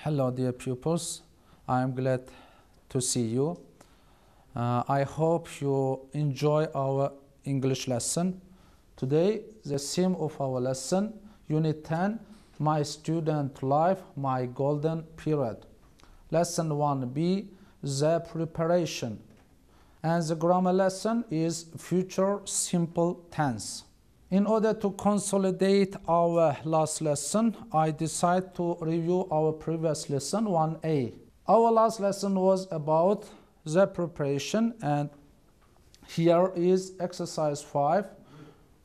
Hello dear pupils, I am glad to see you. I hope you enjoy our English lesson. Today the theme of our lesson, Unit 10, My Student Life, My Golden Period. Lesson 1b, the preparation. And the grammar lesson is future simple tense. In order to consolidate our last lesson, I decided to review our previous lesson 1a. Our last lesson was about the preparation, and here is exercise 5.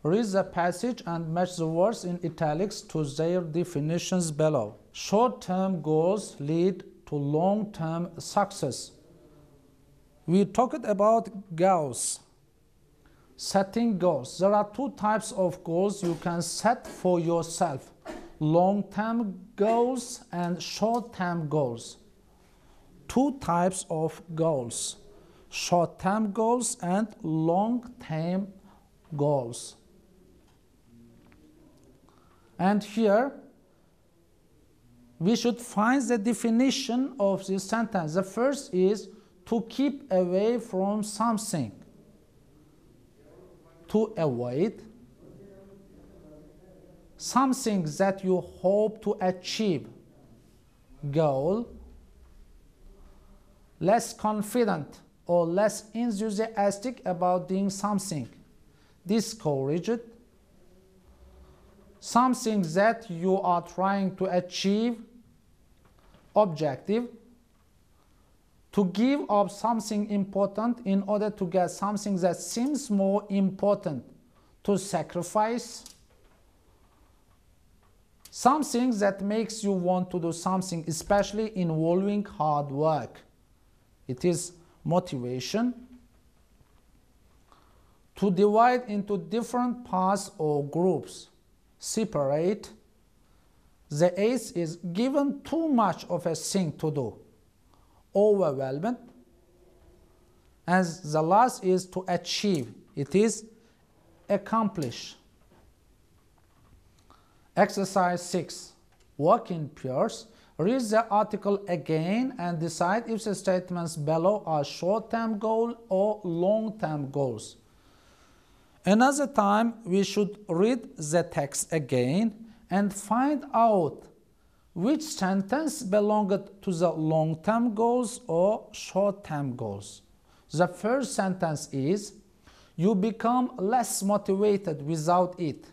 Read the passage and match the words in italics to their definitions below. Short-term goals lead to long-term success. We talked about goals. Setting goals. There are two types of goals you can set for yourself. Long-term goals and short-term goals. Two types of goals. Short-term goals and long-term goals. And here we should find the definition of this sentence. The first is to keep away from something. To avoid something that you hope to achieve. Goal. Less confident or less enthusiastic about doing something. Discouraged. Something that you are trying to achieve. Objective. To give up something important in order to get something that seems more important. To sacrifice. Something that makes you want to do something, especially involving hard work. It is motivation. To divide into different parts or groups. Separate. The eighth is given too much of a thing to do. Overwhelmed. And the last is to achieve. It is accomplish. Exercise 6. Work in pairs. Read the article again and decide if the statements below are short-term goals or long-term goals. Another time we should read the text again and find out which sentence belonged to the long-term goals or short-term goals. The first sentence is, you become less motivated without it.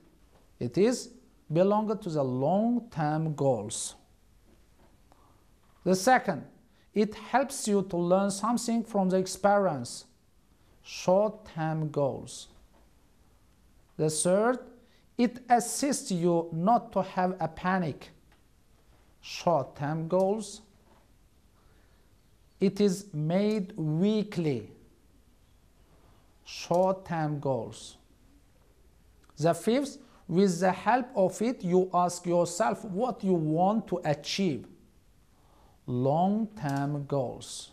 It is belonged to the long-term goals. The second, it helps you to learn something from the experience. Short-term goals. The third, it assists you not to have a panic. Short-term goals. It is made weekly. Short-term goals. The fifth, with the help of it, you ask yourself what you want to achieve. Long-term goals.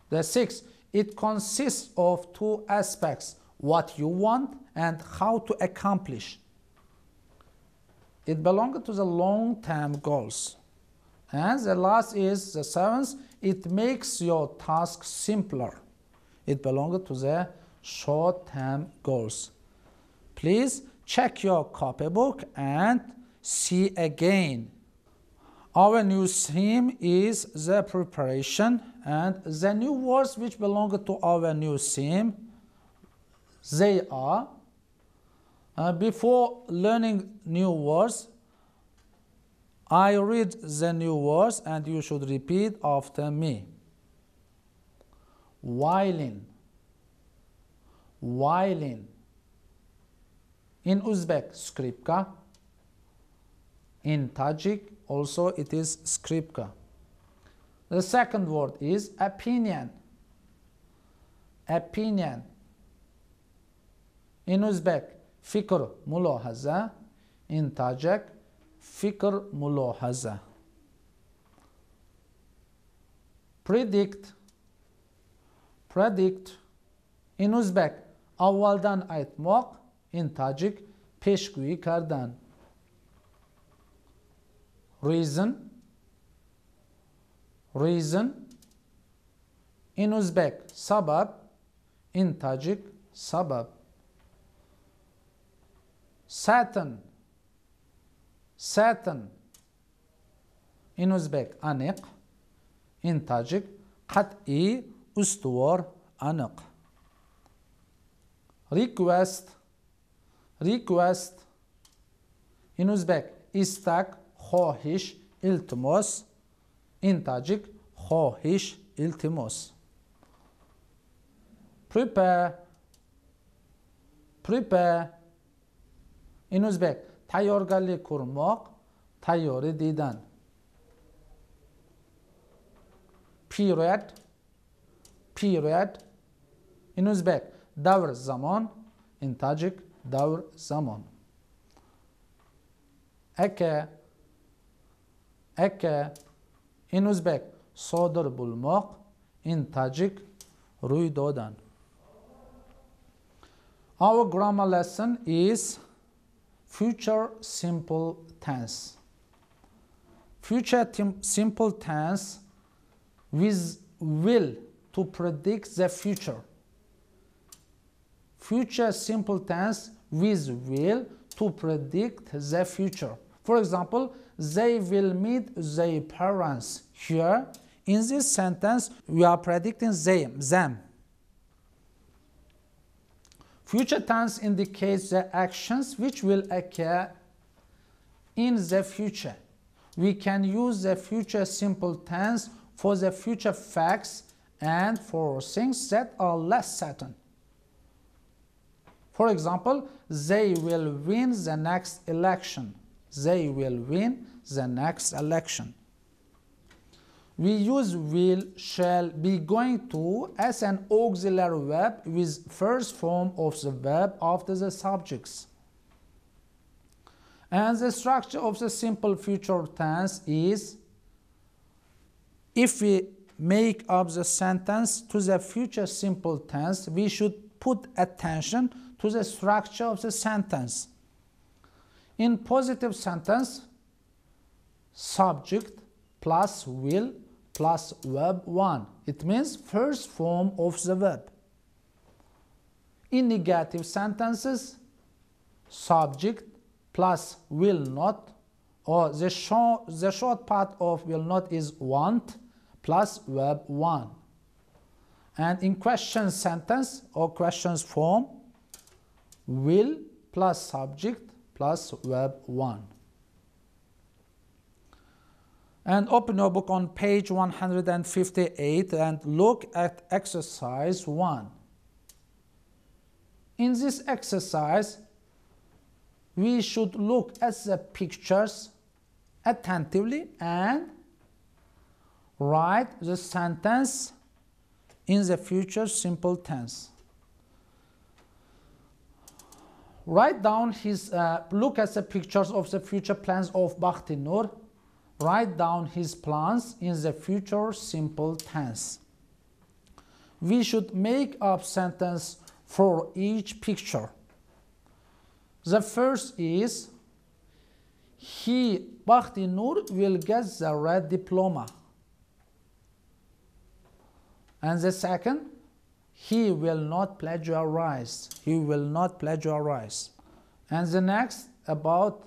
The sixth, it consists of two aspects, what you want and how to accomplish. It belongs to the long-term goals. And the last is the seventh, it makes your task simpler. It belongs to the short-term goals. Please check your copybook and see again. Our new theme is the preparation, and the new words which belong to our new theme, they are, before learning new words, I read the new words and you should repeat after me. Violin. Violin. In Uzbek, skripka. In Tajik, also it is skripka. The second word is opinion. Opinion. In Uzbek, fikr mulohaza. In Tajik, fikr mulohaza. Predict. Predict. In Uzbek, avvaldan aytmoq. In Tajik, peshguyi kardan. Reason. reason. In Uzbek, sabab. In Tajik, sabab. Satin. Satin. In Uzbek, aniq. In Tajik, qat'i, ustuvor, aniq. Request. Request. In Uzbek, istak, xohish, iltimos. In Tajik, xohish, iltimos. Prepare. Prepare. In Uzbek, tayyorgarlik ko'rmoq, tayyori didan. Period. Period. In Uzbek, davr zamon. In Tajik, davr zamon. Aka. Aka. In Uzbek, sodir bo'lmoq. In Tajik, ro'y dodan. Our grammar lesson is future simple tense. Future simple tense with will to predict the future. Future simple tense with will to predict the future. For example, they will meet their parents. Here, in this sentence, we are predicting them. Future tense indicates the actions which will occur in the future. We can use the future simple tense for the future facts and for things that are less certain. For example, they will win the next election. They will win the next election. We use will, shall, be going to as an auxiliary verb with first form of the verb after the subjects. And the structure of the simple future tense is, if we make up the sentence to the future simple tense, we should put attention to the structure of the sentence. In positive sentence, subject plus will plus verb 1. It means first form of the verb. In negative sentences, subject plus will not, or the short part of will not is want plus verb 1. And in question sentence or questions form, will plus subject plus verb 1. And open your book on page 158 and look at exercise 1. In this exercise, we should look at the pictures attentively and write the sentence in the future simple tense. Write down look at the pictures of the future plans of Bakhti Nur. Write down his plans in the future simple tense. We should make up sentence for each picture. The first is, Bakhti Nur will get the red diploma. And the second, he will not plagiarize. He will not plagiarize. And the next about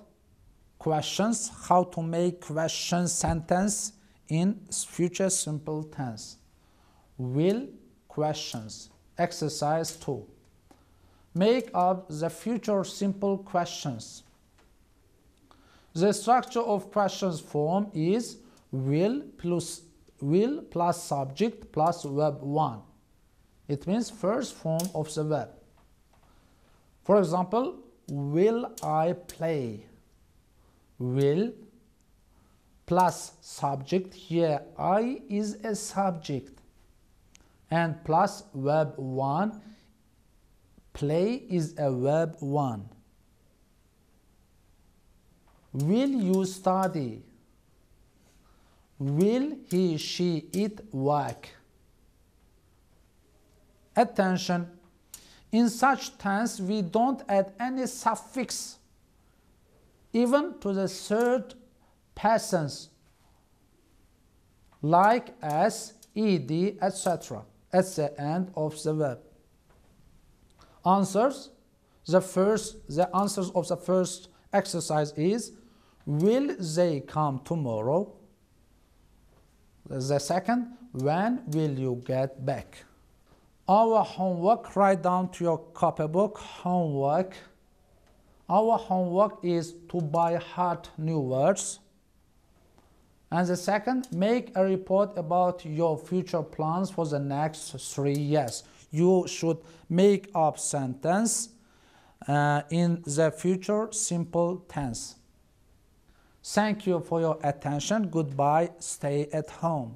questions, how to make question sentence in future simple tense. Will, questions. Exercise 2. Make up the future simple questions. The structure of questions form is will plus subject plus verb 1. It means first form of the verb. For example, will I play? Will plus subject, here I is a subject, and plus verb 1, play is a verb 1. Will you study? Will he, she, it work? Attention, in such tense we don't add any suffix even to the third persons. like, as, ed, etc. at the end of the verb. Answers. The answers of the first exercise is, will they come tomorrow? The second, when will you get back? Our homework, write down to your copybook, homework. Our homework is to by heart new words. And the second, make a report about your future plans for the next 3 years. You should make up sentence in the future simple tense. Thank you for your attention. Goodbye. Stay at home.